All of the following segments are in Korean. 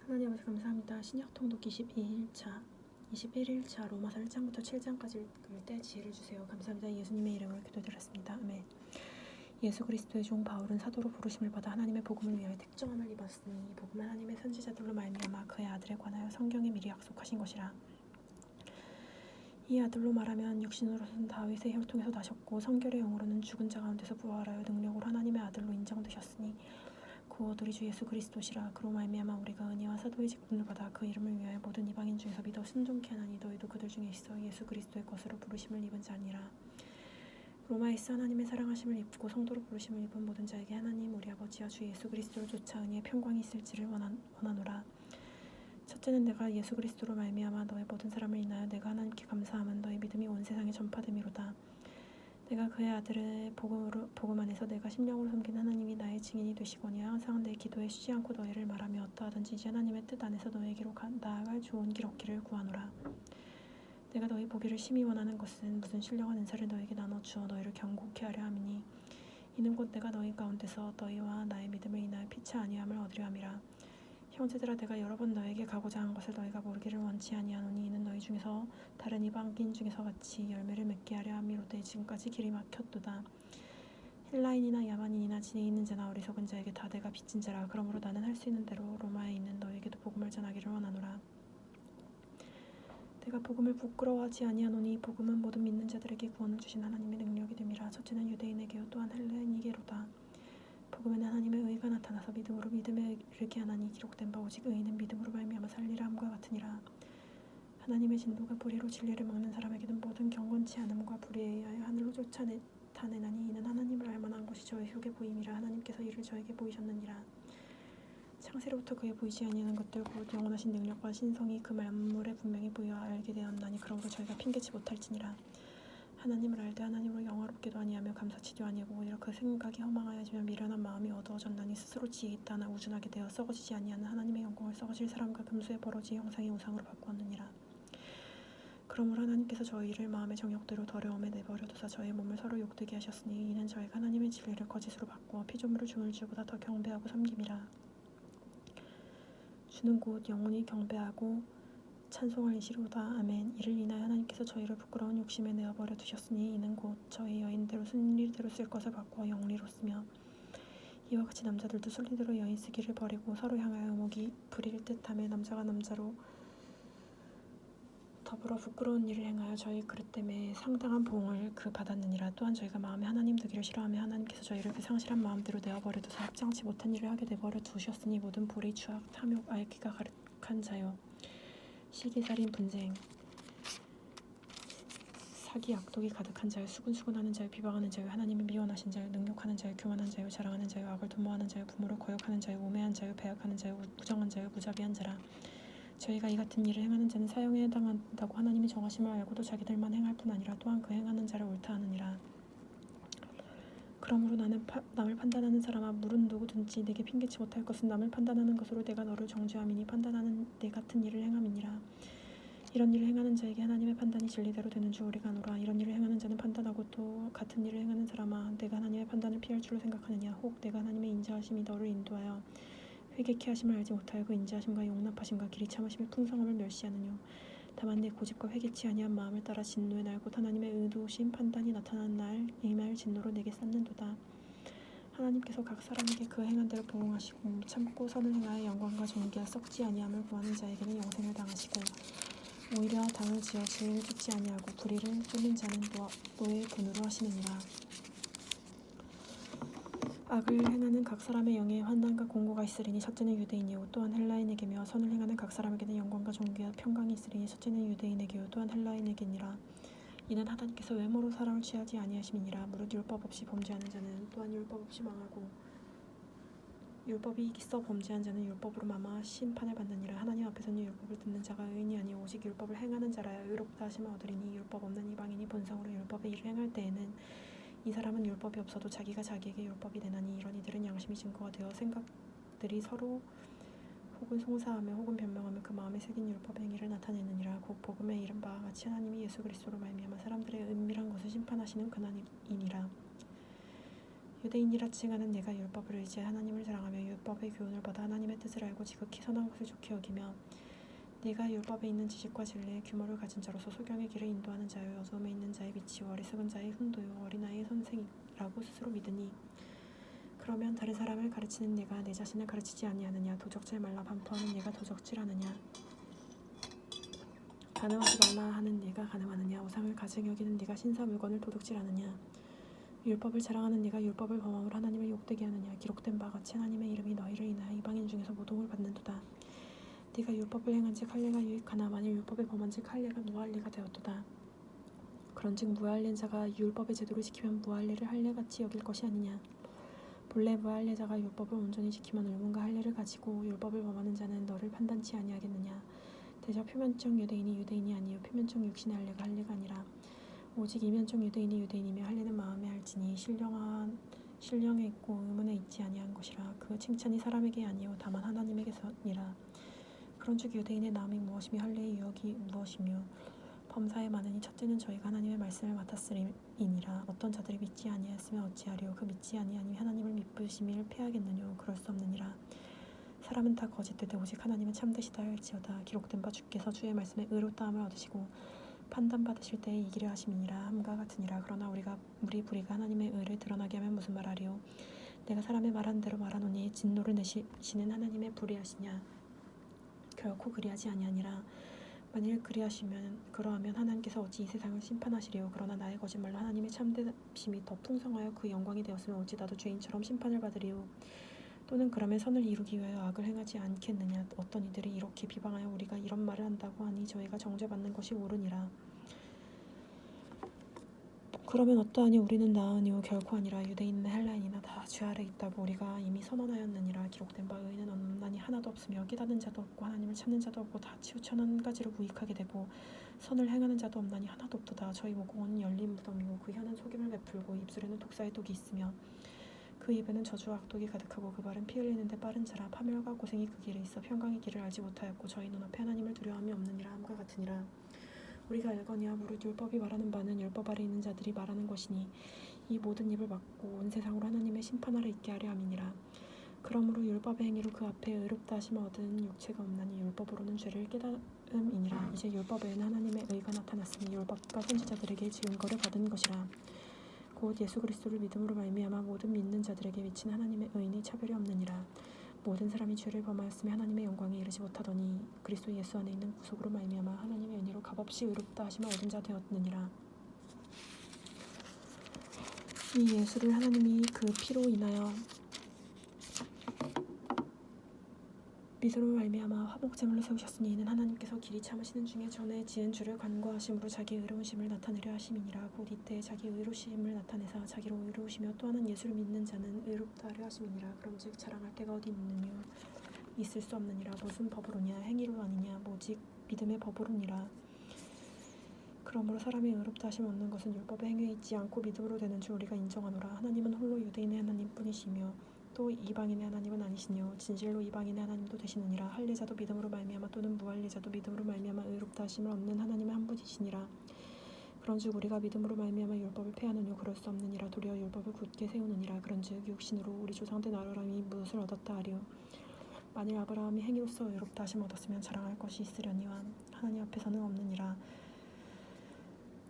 하나님 아버지 감사합니다. 신약 통독 21일차 로마서 1장부터 7장까지 읽을 때 지혜를 주세요. 감사합니다. 예수님의 이름으로 기도드렸습니다. 아멘. 예수 그리스도의 종 바울은 사도로 부르심을 받아 하나님의 복음을 위하여 택정함을 입었으니 이 복음은 하나님의 선지자들로 말미암아 그의 아들에 관하여 성경에 미리 약속하신 것이라. 이 아들로 말하면 육신으로서는 다윗의 혈통에서 나셨고 성결의 영으로는 죽은 자 가운데서 부활하여 능력으로 하나님의 아들로 인정되셨으니 그 아들이 주 예수 그리스도시라. 그로 말미암아 우리가 은혜와 사도의 직분을 받아 그 이름을 위하여 모든 이방인 중에서 믿어 순종케 하나니 너희도 그들 중에 있어 예수 그리스도의 것으로 부르심을 입은 자니라. 로마에 있어 하나님의 사랑하심을 입고 성도로 부르심을 입은 모든 자에게 하나님 우리 아버지와 주 예수 그리스도를 쫓아 은혜의 평강이 있을지를 원하노라. 첫째는 내가 예수 그리스도로 말미암아 너의 모든 사람을 인하여 내가 하나님께 감사함은 너의 믿음이 온 세상에 전파됨이로다. 내가 그의 아들의 복음 안에서 내가 심령으로 섬긴 하나님이 나의 증인이 되시거니와 항상 내 기도에 쉬지 않고 너희를 말하며 어떠하든지 이제 하나님의 뜻 안에서 너희에게로 나아갈 좋은 길 얻기를 구하노라. 내가 너희 보기를 심히 원하는 것은 무슨 신령한 은사를 너희에게 나눠 주어 너희를 경고케 하려 함이니 이는 곧 내가 너희 가운데서 너희와 나의 믿음을 인하여 피차 아니함을 얻으려 함이라. 형제들아 내가 여러 번 너에게 가고자 한 것을 너희가 모르기를 원치 아니하노니 이는 너희 중에서 다른 이방인 중에서 같이 열매를 맺게 하려 함이로되 지금까지 길이 막혔도다. 헬라인이나 야만인이나 지혜 있는 자나 어리석은 자에게 다 내가 빚진 자라. 그러므로 나는 할 수 있는 대로 로마에 있는 너에게도 복음을 전하기를 원하노라. 내가 복음을 부끄러워하지 아니하노니 복음은 모든 믿는 자들에게 구원을 주신 하나님의 능력이 됨이라. 첫째는 유대인에게요 또한 헬라인에게로다. 복음에는 하나님의 의가 나타나서 믿음으로 믿음에 이르게 하나니 기록된 바 오직 의인은 믿음으로 말미암아 살리라 함과 같으니라. 하나님의 진노가 불의로 진리를 막는 사람에게는 모든 경건치 않음과 불의에 의하여 하늘로 쫓아내나니 이는 하나님을 알 만한 것이 저의 흉에 보임이라. 하나님께서 이를 저에게 보이셨느니라. 창세로부터 그에 보이지 아니하는 것들 곧 영원하신 능력과 신성이 그 만물에 분명히 보여 알게 되었나니 그러므로 저희가 핑계치 못할지니라. 하나님을 알되 하나님으로 영화롭게도 아니하며 감사치도 아니하고 오히려 그 생각이 허망하여지며 미련한 마음이 어두워졌나니 스스로 지혜 있다 하나 우준하게 되어 썩어지지 아니하는 하나님의 영광을 썩어질 사람과 금수의 버러지 형상의 우상으로 바꾸었느니라. 그러므로 하나님께서 저희를 마음의 정욕대로 더러움에 내버려 두사 저희의 몸을 서로 욕되게 하셨으니 이는 저희가 하나님의 진리를 거짓으로 바꾸어 피조물을 주물 주보다 더 경배하고 섬김이라. 주는 곧 영원히 경배하고 찬송할 이시로다. 아멘. 이를 인하여 하나님께서 저희를 부끄러운 욕심에 내어버려 두셨으니 이는 곧 저희 여인대로 순리대로 쓸 것을 바꾸어 영리로 쓰며 이와 같이 남자들도 순리대로 여인 쓰기를 버리고 서로 향하여 의목이 불의를 뜻하며 남자가 남자로 더불어 부끄러운 일을 행하여 저희 그릇 때문에 상당한 보응을 받았느니라. 또한 저희가 마음에 하나님 되기를 싫어하며 하나님께서 저희를 그 상실한 마음대로 내어버려 두사 합장치 못한 일을 하게 내버려 두셨으니 모든 불의 추악 탐욕 알기가 가득한 자요 시기살인 분쟁 사기 악독이 가득한 자요 수군수군하는 자요 비방하는 자요 하나님을 미워하신 자요 능욕하는 자요 교만한 자요 자랑하는 자요 악을 도모하는 자요 부모를 거역하는 자요 우매한 자요 배역하는 자요 무정한 자요 무자비한 자라. 저희가 이 같은 일을 행하는 자는 사형에 해당한다고 하나님이 정하심을 알고도 자기들만 행할 뿐 아니라 또한 그 행하는 자를 옳다 하느니라. 그러므로 나는 남을 판단하는 사람아 물은 누구든지 내게 핑계치 못할 것은 남을 판단하는 것으로 내가 너를 정죄함이니 판단하는 내 같은 일을 행함이니라. 이런 일을 행하는 자에게 하나님의 판단이 진리대로 되는 줄 우리가 아노라. 이런 일을 행하는 자는 판단하고 또 같은 일을 행하는 사람아 내가 하나님의 판단을 피할 줄로 생각하느냐. 혹 내가 하나님의 인자하심이 너를 인도하여 회개케 하심을 알지 못하여 그 인자하심과 용납하심과 길이 참으심의 풍성함을 멸시하느뇨. 다만 내 고집과 회개치 아니한 마음을 따라 진노의 날 곧 하나님의 의도신 판단이 나타난 날 이 말 진노로 내게 쌓는도다. 하나님께서 각 사람에게 그 행한 대로 보응하시고 참고 선을 행하여 영광과 존귀와 썩지 아니함을 구하는 자에게는 영생을 당하시고 오히려 당을 지어 죄를 쫓지 아니하고 불의를 쫓는 자는 노의 분으로 하시느니라. 악을 행하는 각 사람의 영에 환난과 공고가 있으리니 첫째는 유대인이요 또한 헬라인에게며 선을 행하는 각 사람에게는 영광과 존귀와 평강이 있으리니 첫째는 유대인에게요 또한 헬라인에게니라. 이는 하나님께서 외모로 사람을 취하지 아니하심이니라. 무릇 율법 없이 범죄하는 자는 또한 율법 없이 망하고 율법이 있어 범죄한 자는 율법으로 마마 심판을 받느니라. 하나님 앞에서는 율법을 듣는 자가 의인이 아니요 오직 율법을 행하는 자라야 의롭다 하심을 얻으리니 율법 없는 이방인이 본성으로 율법의 일을 행할 때에는 이 사람은 율법이 없어도 자기가 자기에게 율법이 되나니 이런 이들은 양심이 증거가 되어 생각들이 서로 혹은 송사하며 혹은 변명하며 그 마음에 새긴 율법의 행위를 나타내느니라. 곧 복음에 이른 바와 같이 하나님이 예수 그리스도로 말미암아 사람들의 은밀한 것을 심판하시는 그날이니라. 유대인이라 칭하는 내가 율법을 의지해 하나님을 사랑하며 율법의 교훈을 받아 하나님의 뜻을 알고 지극히 선한 것을 좋게 여기며 내가 율법에 있는 지식과 진리의 규모를 가진 자로서 소경의 길을 인도하는 자요 어두움에 있는 자의 빛이요 어리석은 자의 훈도요 어린아이의 선생이라고 스스로 믿으니 그러면 다른 사람을 가르치는 내가 내 자신을 가르치지 아니하느냐 도적질 말라 반포하는 내가 도적질하느냐 간음하지 말라 하는 네가 간음하느냐 우상을 가증 여기는 네가 신사 물건을 도둑질하느냐 율법을 자랑하는 네가 율법을 범함으로 하나님을 욕되게 하느냐 기록된 바와 같이 하나님의 이름이 너희를 인하여 이방인 중에서 모독을 받는도다 네가 율법을 행한즉 할례가 유익하나 만일 율법을 범한즉 할례가 무할례가 되었도다 그런즉 무할례인 자가 율법의 제도를 지키면 무할례를 할례같이 여길 것이 아니냐 본래 무할례자가 율법을 온전히 지키면 의문과 할례를 가지고 율법을 범하는 자는 너를 판단치 아니하겠느냐 대저 표면적 유대인이 유대인이 아니요 표면적 육신의 할례가 할례가 아니라 오직 이면적 유대인이 유대인이며 할례는 마음에 할지니 신령에 있고 의문에 있지 아니한 것이라 그 칭찬이 사람에게 아니요 다만 하나님에게서니라 그런즉 유대인의 나음이 무엇이며 할례의 유혹이 무엇이며 범사에 많으니 첫째는 저희가 하나님의 말씀을 맡았으리이니라 어떤 자들이 믿지 아니하였으면 어찌하리요 그 믿지 아니하니 하나님을 믿으심을 패하겠느뇨 그럴 수 없느니라 사람은 다 거짓되되 오직 하나님은 참되시다 할지어다 기록된 바 주께서 주의 말씀에 의롭다함을 얻으시고 판단받으실 때에 이기려 하심이니라 함과 같으니라 그러나 우리 불의가 하나님의 의를 드러나게 하면 무슨 말하리요 내가 사람의 말하는 대로 말하노니 진노를 내시는 하나님의 불의하시냐 결코 그리하지 아니하니라 만일 그러하면 하나님께서 어찌 이 세상을 심판하시리요 그러나 나의 거짓말로 하나님의 참되심이 더 풍성하여 그 영광이 되었으면 어찌 나도 죄인처럼 심판을 받으리요 또는 그러면 선을 이루기 위하여 악을 행하지 않겠느냐 어떤 이들이 이렇게 비방하여 우리가 이런 말을 한다고 하니 저희가 정죄받는 것이 옳으니라 그러면 어떠하니 우리는 나으니요 결코 아니라 유대인이나 헬라인이나 다 죄 아래 있다고 우리가 이미 선언하였느니라 기록된 바 의인은 없나니 하나도 없으며 깨닫는 자도 없고 하나님을 찾는 자도 없고 다 치우쳐 한 가지로 무익하게 되고 선을 행하는 자도 없나니 하나도 없도다 저희 목공은 열린 무덤이고 그 혀는 속임을 베풀고 입술에는 독사의 독이 있으며 그 입에는 저주와 악독이 가득하고 그 발은 피 흘리는데 빠른 자라 파멸과 고생이 그 길에 있어 평강의 길을 알지 못하였고 저희 눈앞에 하나님을 두려워함이 없느니라 함과 같으니라 우리가 알거니와 무릇 율법이 말하는 바는 율법 아래 있는 자들이 말하는 것이니 이 모든 입을 막고 온 세상으로 하나님의 심판 아래 있게 하려 함이니라 그러므로 율법의 행위로 그 앞에 의롭다 하심을 얻은 육체가 없나니 율법으로는 죄를 깨달음이니라 이제 율법 외에는 하나님의 의가 나타났으니 율법과 선지자들에게 증거를 받은 것이라 곧 예수 그리스도를 믿음으로 말미암아 모든 믿는 자들에게 미친 하나님의 의인이 차별이 없느니라 모든 사람이 죄를 범하였으며 하나님의 영광에 이르지 못하더니 그리스도 예수 안에 있는 구속으로 말미암아 하나님의 은혜로 값없이 의롭다 하심을 얻은 자 되었느니라 이 예수를 하나님이 그 피로 인하여 믿음으로 말미암아 화목제물로 세우셨으니 이는 하나님께서 길이 참으시는 중에 전에 지은 죄를 간과하심으로 자기 의로우심을 나타내려 하심이니라 곧 이때 자기 의로우심을 나타내사 자기로 의로우시며 또 하는 예수를 믿는 자는 의롭다 하려 하심이니라 그런즉 자랑할 데가 어디 있느뇨 있을 수 없느니라 무슨 법으로냐 행위로 아니냐 오직 믿음의 법으로니라 그러므로 사람이 의롭다 하심을 얻는 것은 율법의 행위에 있지 않고 믿음으로 되는 줄 우리가 인정하노라 하나님은 홀로 유대인의 하나님뿐이시며 또 이방인의 하나님은 아니시뇨 진실로 이방인의 하나님도 되시느니라 할례자도 믿음으로 말미암아 또는 무할례자도 믿음으로 말미암아 의롭다 하심을 얻는 하나님의 한 분이시니라 그런즉 우리가 믿음으로 말미암아 율법을 폐하느뇨 그럴 수 없느니라 도리어 율법을 굳게 세우느니라 그런즉 육신으로 우리 조상된 아브라함이 무엇을 얻었다 하리요 만일 아브라함이 행위로서 의롭다 하심을 얻었으면 자랑할 것이 있으려니와 하나님 앞에서는 없느니라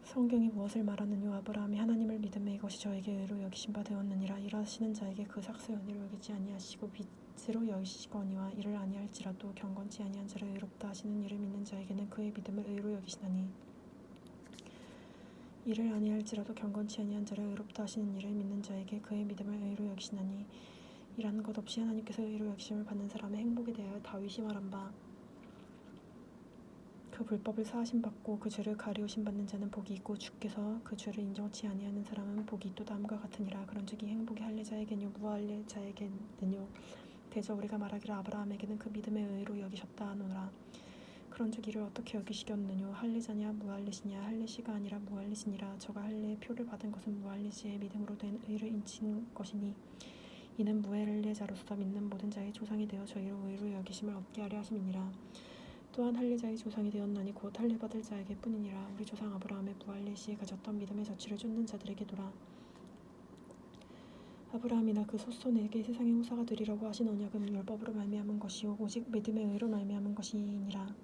성경이 무엇을 말하느뇨 아브라함이 하나님을 믿음에 이것이 저에게 의로 여기심 바 되었느니라 일하시는 자에게 그 삭스 의로 여기지 아니하시고 빚으로 여기시거니와 이를 아니할지라도 경건치 아니한 자를 의롭다 하시는 이를 믿는 자에게는 그의 믿음을 의로 여기시나니 이를 아니할지라도 경건치 아니한 자를 의롭다 하시는 이를 믿는 자에게 그의 믿음을 의로 여기시나니 이라는 것 없이 하나님께서 의로 여기심을 받는 사람의 행복에 대하여 다윗이 말한 바 그 불법을 사하심 받고 그 죄를 가리우심 받는 자는 복이 있고 주께서 그 죄를 인정치 아니하는 사람은 복이 있도다 함과 같으니라 그런즉 이 행복이 할례자에게뇨 무할례자에게는요 대저 우리가 말하기를 아브라함에게는 그 믿음의 의로 여기셨다 하노라 그런즉 이를 어떻게 여기시겠느뇨 할례자냐 무할례시냐 할례시가 아니라 무할례시니라 저가 할례의 표를 받은 것은 무할례시의 믿음으로 된 의를 인친 것이니 이는 무할례자로서 믿는 모든 자의 조상이 되어 저희로 의로 여기심을 얻게 하려 하심이니라 또한 할례자의 조상이 되었나니 곧 할례받을 자에게 뿐이니라 우리 조상 아브라함의 무할례 시에 가졌던 믿음의 저취를 쫓는 자들에게도라 아브라함이나 그 소손에게 세상의 후사가 되리라고 하신 언약은 율법으로 말미암은 것이요 오직 믿음의 의로 말미암은 것이니라.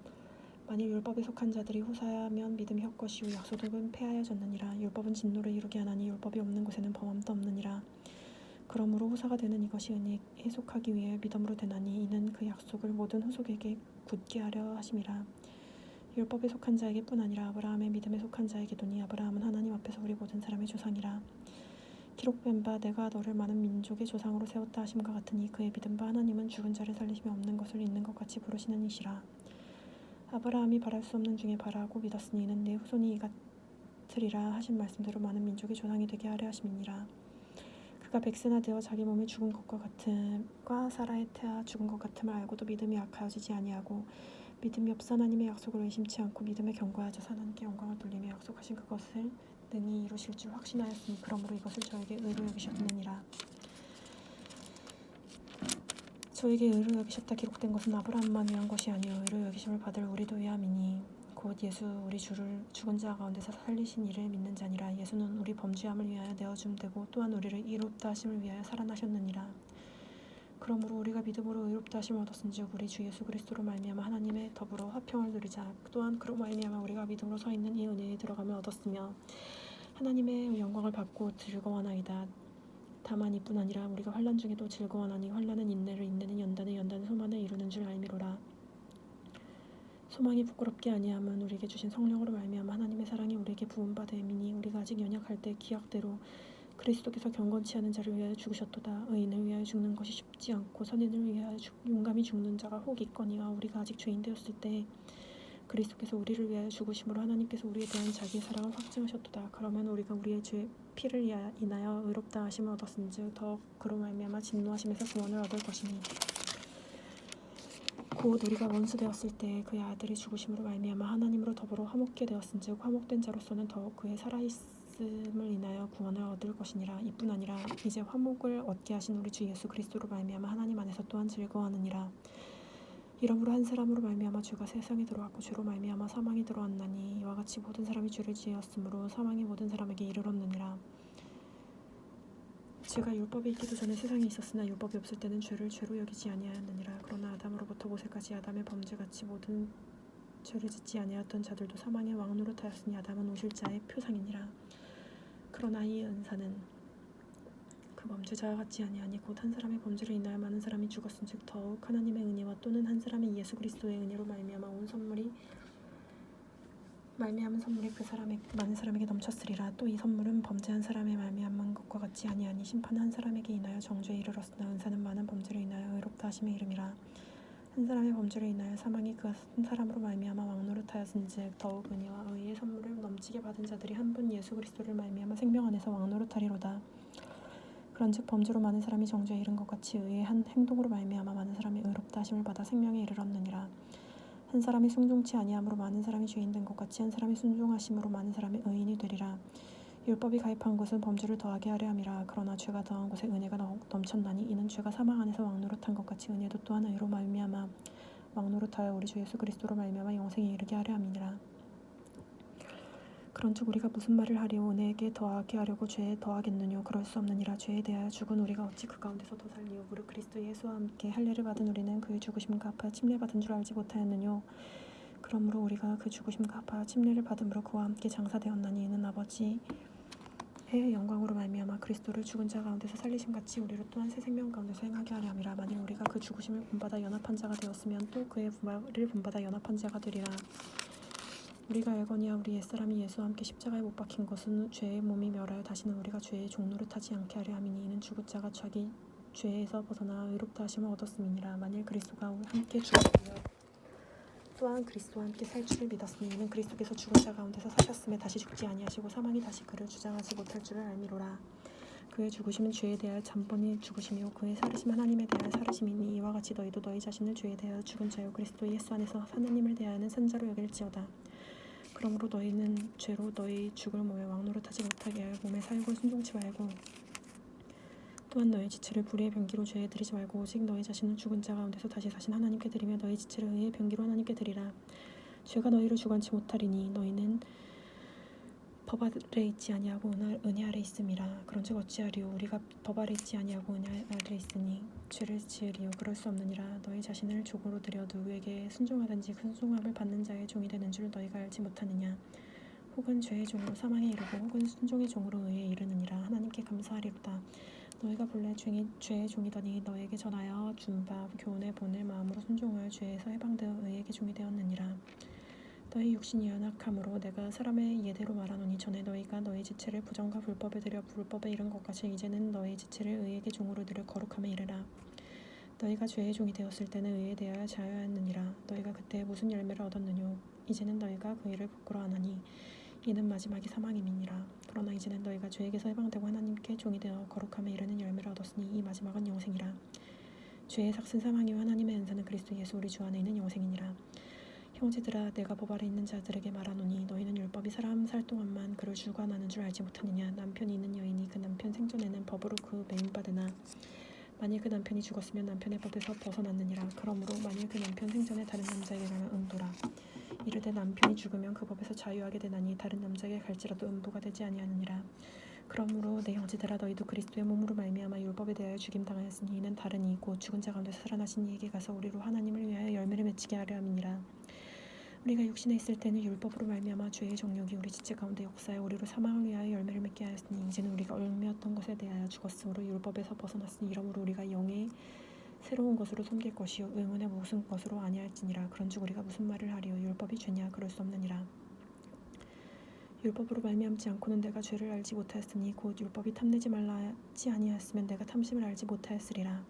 만일 율법에 속한 자들이 후사하면 믿음이 헛것이요 약속은 폐하여졌느니라. 율법은 진노를 이루게 하나니 율법이 없는 곳에는 범함도 없느니라. 그러므로 후사가 되는 이것이 은혜에 속하기 위해 믿음으로 되나니 이는 그 약속을 모든 후속에게 굳게 하려 하심이라. 율법에 속한 자에게뿐 아니라 아브라함의 믿음에 속한 자에게도니 아브라함은 하나님 앞에서 우리 모든 사람의 조상이라. 기록된 바 내가 너를 많은 민족의 조상으로 세웠다 하심과 같으니 그의 믿음 바 하나님은 죽은 자를 살리시며 없는 것을 있는 것 같이 부르시는 이시라. 아브라함이 바랄 수 없는 중에 바라고 믿었으니 이는 내 후손이 이같으리라 하신 말씀대로 많은 민족의 조상이 되게 하려 하심이니라. 그가 백세나 되어 자기 몸이 죽은 것과 같음과 사라의 태아 죽은 것 같음을 알고도 믿음이 약하여지지 아니하고 믿음이 없어 하나님의 약속을 의심치 않고 믿음에 견고하여져 하나님께 영광을 돌리며 약속하신 그것을 능히 이루실 줄 확신하였으니 그러므로 이것을 저에게 의로 여기셨느니라. 저에게 의로 여기셨다 기록된 것은 아브라함만 위한 것이 아니요 의로 여기심을 받을 우리도 위함이니 곧 예수 우리 주를 죽은 자 가운데서 살리신 이를 믿는 자니라. 예수는 우리 범죄함을 위하여 내어줌 되고 또한 우리를 의롭다 하심을 위하여 살아나셨느니라. 그러므로 우리가 믿음으로 의롭다 하심을 얻었은즉 우리 주 예수 그리스도로 말미암아 하나님의 더불어 화평을 누리자. 또한 그로 말미암아 우리가 믿음으로 서 있는 이 은혜에 들어가며 얻었으며 하나님의 영광을 받고 즐거워하나이다. 다만 이뿐 아니라 우리가 환난 중에도 즐거워하나니 환난은 인내를 인내는 연단은 소망을 이루는 줄 알미로라. 소망이 부끄럽게 아니함은 우리에게 주신 성령으로 말미암아 하나님의 사랑이 우리에게 부은 바 됨이니 우리가 아직 연약할 때 기약대로 그리스도께서 경건치 않은 자를 위하여 죽으셨도다. 의인을 위하여 죽는 것이 쉽지 않고 선인을 위하여 용감히 죽는 자가 혹 있거니와 우리가 아직 죄인 되었을 때 그리스도께서 우리를 위하여 죽으심으로 하나님께서 우리에 대한 자기의 사랑을 확증하셨도다. 그러면 우리가 우리의 죄 피를 인하여 의롭다 하심을 얻었은즉 더욱 그로 말미암아 진노하심에서 구원을 얻을 것이니 곧 우리가 원수 되었을 때 그의 아들이 죽으심으로 말미암아 하나님으로 더불어 화목게 되었은즉 화목된 자로서는 더욱 그의 살아있음을 인하여 구원을 얻을 것이니라. 이뿐 아니라 이제 화목을 얻게 하신 우리 주 예수 그리스도로 말미암아 하나님 안에서 또한 즐거워하느니라. 이러므로 한 사람으로 말미암아 죄가 세상에 들어왔고 죄로 말미암아 사망이 들어왔나니 이와 같이 모든 사람이 죄를 지었으므로 사망이 모든 사람에게 이르렀느니라. 죄가 율법이 있기도 전에 세상에 있었으나 율법이 없을 때는 죄를 죄로 여기지 아니하였느니라. 그러나 아담으로부터 모세까지 아담의 범죄같이 모든 죄를 짓지 아니하였던 자들도 사망의 왕 노릇하였으니 아담은 오실 자의 표상이니라. 그러나 이 은사는 그 범죄자와 같지 아니하니 곧 한 사람의 범죄를 인하여 많은 사람이 죽었은즉 더욱 하나님의 은혜와 또는 한 사람의 예수 그리스도의 은혜로 말미암아 온 선물이 말미암은 선물이 그 많은 사람에게 넘쳤으리라. 또 이 선물은 범죄한 사람의 말미암은 것과 같지 아니하니 심판은 한 사람에게 인하여 정죄에 이르렀으나 은사는 많은 범죄를 인하여 의롭다 하심에 이름이라. 한 사람의 범죄를 인하여 사망이 그 한 사람으로 말미암아 왕노릇하였은즉 더욱 은혜와 의의 선물을 넘치게 받은 자들이 한 분 예수 그리스도를 말미암아 생명 안에서 왕노릇하리로다. 그런즉 범죄로 많은 사람이 정죄에 이른 것 같이 의의 한 행동으로 말미암아 많은 사람이 의롭다 하심을 받아 생명에 이르렀느니라. 한 사람이 순종치 아니함으로 많은 사람이 죄인 된 것 같이 한 사람이 순종하심으로 많은 사람이 의인이 되리라. 율법이 가입한 곳은 범죄를 더하게 하려 함이라. 그러나 죄가 더한 곳에 은혜가 넘쳤나니 이는 죄가 사망 안에서 왕노릇한 것 같이 은혜도 또한 의로 말미암아 왕노릇하여 우리 주 예수 그리스도로 말미암아 영생에 이르게 하려 함이니라. 그런즉 우리가 무슨 말을 하리요? 은혜에게 더하게 하려고 죄에 더하겠느뇨? 그럴 수 없느니라. 죄에 대하여 죽은 우리가 어찌 그 가운데서 더 살리요? 무릇 그리스도 예수와 함께 할례를 받은 우리는 그의 죽으심과 합하여 침례받은 줄 알지 못하였느뇨? 그러므로 우리가 그 죽으심과 합하여 침례를 받음으로 그와 함께 장사되었나니 이는 아버지의 영광으로 말미암아 그리스도를 죽은 자 가운데서 살리심같이 우리를 또한 새 생명 가운데서 행하게 하려 함이라. 만일 우리가 그 죽으심을 본받아 연합한 자가 되었으면 또 그의 부활을 본받아 연합한 자가 되리라. 우리가 알거니와 우리 옛사람이 예수와 함께 십자가에 못 박힌 것은 죄의 몸이 멸하여 다시는 우리가 죄의 종노릇하지 않게 하려 함이니 이는 죽은 자가 자기 죄에서 벗어나 의롭다 하심을 얻었음이니라. 만일 그리스도가 함께 죽었으면 또한 그리스도와 함께 살 줄을 믿었으니 이는 그리스도께서 죽은 자 가운데서 사셨음에 다시 죽지 아니하시고 사망이 다시 그를 주장하지 못할 줄을 알미로라. 그의 죽으심은 죄에 대하여 잠번이 죽으심이요 그의 살으심은 하나님에 대하여 살으심이니 이와 같이 너희도 너희 자신을 죄에 대하여 죽은 자요 그리스도 예수 안에서 하나님을 대하여는 산 자로 여길지어다. 그러므로 너희는 죄로 너희 죽을 몸에 왕노릇하지 못하게 하여 몸의 사욕을 순종치 말고 또한 너희 지체를 불의의 병기로 죄에 드리지 말고 오직 너희 자신을 죽은 자 가운데서 다시 사신 하나님께 드리며 너희 지체를 의의 병기로 하나님께 드리라. 죄가 너희를 주관치 못하리니 너희는 법 아래 있지 아니하고 은혜 아래 있음이라. 그런즉 어찌하리요? 우리가 법 아래 있지 아니하고 은혜 아래 있으니 죄를 지으리요? 그럴 수 없느니라. 너희 자신을 종으로 들여 누구에게 순종하든지 그 순종함을 받는 자의 종이 되는 줄 너희가 알지 못하느냐? 혹은 죄의 종으로 사망에 이르고 혹은 순종의 종으로 의에 이르느니라. 하나님께 감사하리로다. 너희가 본래 죄의 종이더니 너에게 전하여 준 바 교훈에 본을 마음으로 순종하여 죄에서 해방되어 의에게 종이 되었느니라. 너희 육신이 연약함으로 내가 사람의 예대로 말하노니 전에 너희가 너희 지체를 부정과 불법에 들여 불법에 이른 것 같이 이제는 너희 지체를 의에게 종으로 들여 거룩함에 이르라. 너희가 죄의 종이 되었을 때는 의에 대하여 자유하였느니라. 너희가 그때 무슨 열매를 얻었느뇨? 이제는 너희가 그 일을 부끄러워하나니 이는 마지막이 사망임이니라. 그러나 이제는 너희가 죄에게서 해방되고 하나님께 종이 되어 거룩함에 이르는 열매를 얻었으니 이 마지막은 영생이라. 죄의 삭은 사망이요 하나님의 은사는 그리스도 예수 우리 주 안에 있는 영생이니라. 형제들아, 내가 법 아래 있는 자들에게 말하노니 너희는 율법이 사람 살 동안만 그를 주관하는 줄 알지 못하느냐? 남편이 있는 여인이 그 남편 생전에는 법으로 그 매임받으나 만일 그 남편이 죽었으면 남편의 법에서 벗어났느니라. 그러므로 만일 그 남편 생전에 다른 남자에게 가면 음보라. 이르되 남편이 죽으면 그 법에서 자유하게 되나니 다른 남자에게 갈지라도 음보가 되지 아니하느니라. 그러므로 내 형제들아, 너희도 그리스도의 몸으로 말미암아 율법에 대하여 죽임당하였으니 이는 다른 이 곧 죽은 자 가운데서 살아나신 이에게 가서 우리로 하나님을 위하여 열매를 맺히게 하려 함이니라. 우리가 육신에 있을 때는 율법으로 말미암아 죄의 정욕이 우리 지체 가운데 역사하여 우리로 사망을 위하여 열매를 맺게 하였으니 이제는 우리가 얽매였던 것에 대하여 죽었으므로 율법에서 벗어났으니 이러므로 우리가 영의 새로운 것으로 섬길 것이요 의문의 무슨 것으로 아니할지니라. 그런즉 우리가 무슨 말을 하리요? 율법이 죄냐? 그럴 수 없느니라. 율법으로 말미암지 않고는 내가 죄를 알지 못하였으니 곧 율법이 탐내지 말라지 아니하였으면 내가 탐심을 알지 못하였으리라.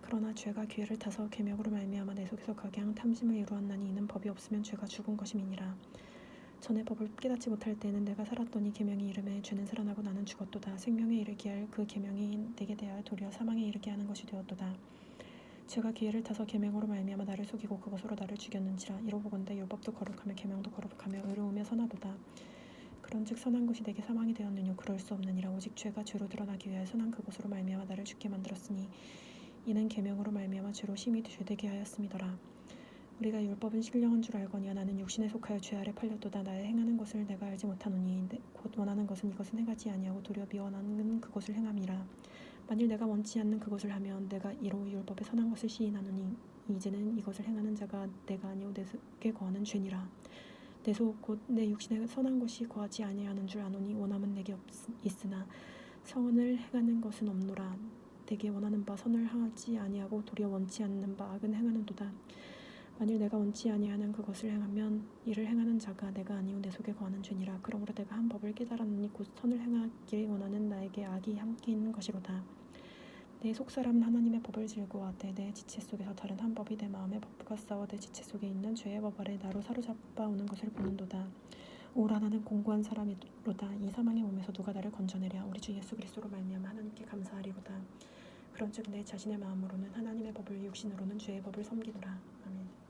그러나 죄가 기회를 타서 계명으로 말미암아 내 속에서 각양 탐심을 이루었나니 이는 법이 없으면 죄가 죽은 것임이니라. 전에 법을 깨닫지 못할 때에는 내가 살았더니 계명이 이름에 죄는 살아나고 나는 죽었도다. 생명에 이르게 할 그 계명이 내게 대하여 도리어 사망에 이르게 하는 것이 되었도다. 죄가 기회를 타서 계명으로 말미암아 나를 속이고 그것으로 나를 죽였는지라. 이로보건대 율법도 거룩하며 계명도 거룩하며 의로우며 선하도다. 그런즉 선한 것이 내게 사망이 되었느뇨? 그럴 수 없느니라. 오직 죄가 죄로 드러나기 위하여 선한 그것으로 말미암아 나를 죽게 만들었으니 이는 계명으로 말미암아 죄로 심히 죄되게 하였음이더라. 우리가 율법은 신령한 줄 알거니와 나는 육신에 속하여 죄 아래 팔렸도다. 나의 행하는 것을 내가 알지 못하노니 곧 원하는 것은 이것은 행하지 아니하고 도리어 미워하는 그것을 행함이라. 만일 내가 원치 않는 그것을 하면 내가 이로 율법의 선한 것을 시인하노니 이제는 이것을 행하는 자가 내가 아니오 내 속에 거하는 죄니라. 내 속 곧 내 육신에 선한 것이 거하지 아니하는 줄 아노니 원함은 내게 있으나 선을 행하는 것은 없노라. 내게 원하는 바 선을 하지 아니하고 도리어 원치 않는 바 악은 행하는도다. 만일 내가 원치 아니하는 그것을 행하면 이를 행하는 자가 내가 아니오 내 속에 거하는 죄니라. 그러므로 내가 한 법을 깨달았느니 곧 선을 행하기를 원하는 나에게 악이 함께 있는 것이로다. 내 속사람은 하나님의 법을 즐거워하되 내 지체 속에서 다른 한 법이 내 마음의 법과 싸워 내 지체 속에 있는 죄의 법 아래 나로 사로잡아 오는 것을 보는도다. 오라, 나는 공고한 사람이로다. 이 사망의 몸에서 누가 나를 건져내랴? 우리 주 예수 그리스도로 말미암아 하나님께 감사하리로다. 그런즉 내 자신의 마음으로는 하나님의 법을 육신으로는 죄의 법을 섬기노라. 아멘.